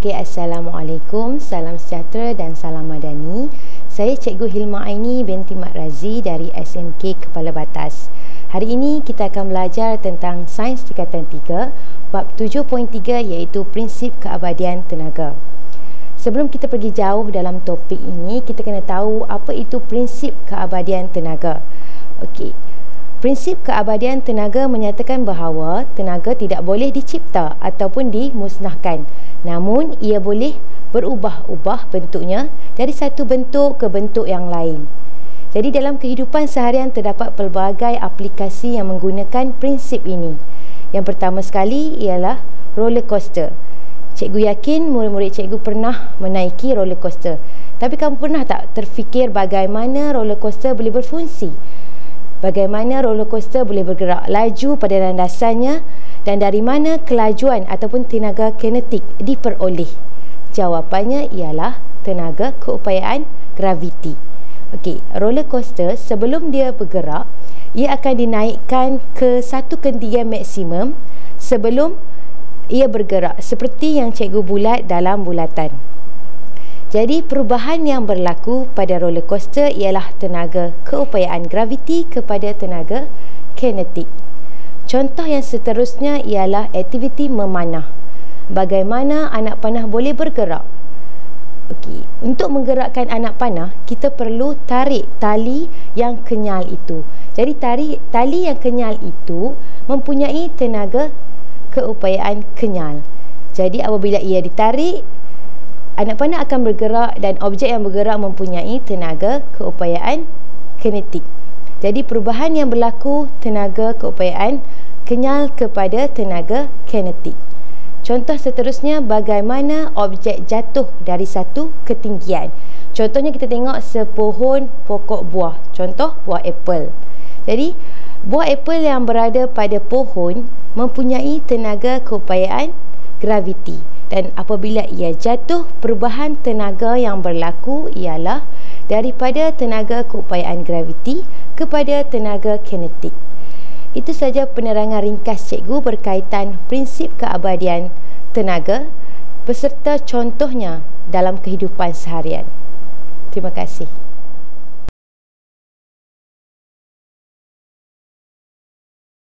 Okey, Assalamualaikum, salam sejahtera dan salam madani. Saya Cikgu Hilma Aini binti Mat Razi dari SMK Kepala Batas. Hari ini kita akan belajar tentang Sains Tingkatan 3, bab 7.3 iaitu Prinsip Keabadian Tenaga. Sebelum kita pergi jauh dalam topik ini, kita kena tahu apa itu prinsip keabadian tenaga. Okey. Prinsip keabadian tenaga menyatakan bahawa tenaga tidak boleh dicipta ataupun dimusnahkan. Namun, ia boleh berubah-ubah bentuknya dari satu bentuk ke bentuk yang lain. Jadi, dalam kehidupan seharian terdapat pelbagai aplikasi yang menggunakan prinsip ini. Yang pertama sekali ialah roller coaster. Cikgu yakin murid-murid cikgu pernah menaiki roller coaster. Tapi kamu pernah tak terfikir bagaimana roller coaster boleh berfungsi? Bagaimana roller coaster boleh bergerak laju pada landasannya dan dari mana kelajuan ataupun tenaga kinetik diperoleh? Jawapannya ialah tenaga keupayaan graviti. Okey, roller coaster sebelum dia bergerak, ia akan dinaikkan ke satu ketinggian maksimum sebelum ia bergerak seperti yang cikgu bulat dalam bulatan. Jadi perubahan yang berlaku pada roller coaster ialah tenaga keupayaan graviti kepada tenaga kinetik. Contoh yang seterusnya ialah aktiviti memanah. Bagaimana anak panah boleh bergerak? Okey, untuk menggerakkan anak panah, kita perlu tarik tali yang kenyal itu. Jadi tali yang kenyal itu mempunyai tenaga keupayaan kenyal. Jadi apabila ia ditarik, anak panah akan bergerak dan objek yang bergerak mempunyai tenaga keupayaan kinetik. Jadi perubahan yang berlaku tenaga keupayaan kenyal kepada tenaga kinetik. Contoh seterusnya, bagaimana objek jatuh dari satu ketinggian. Contohnya kita tengok sepohon pokok buah. Contoh buah apple. Jadi buah apple yang berada pada pohon mempunyai tenaga keupayaan graviti. Dan apabila ia jatuh, perubahan tenaga yang berlaku ialah daripada tenaga keupayaan graviti kepada tenaga kinetik. Itu saja penerangan ringkas cikgu berkaitan prinsip keabadian tenaga beserta contohnya dalam kehidupan seharian. Terima kasih.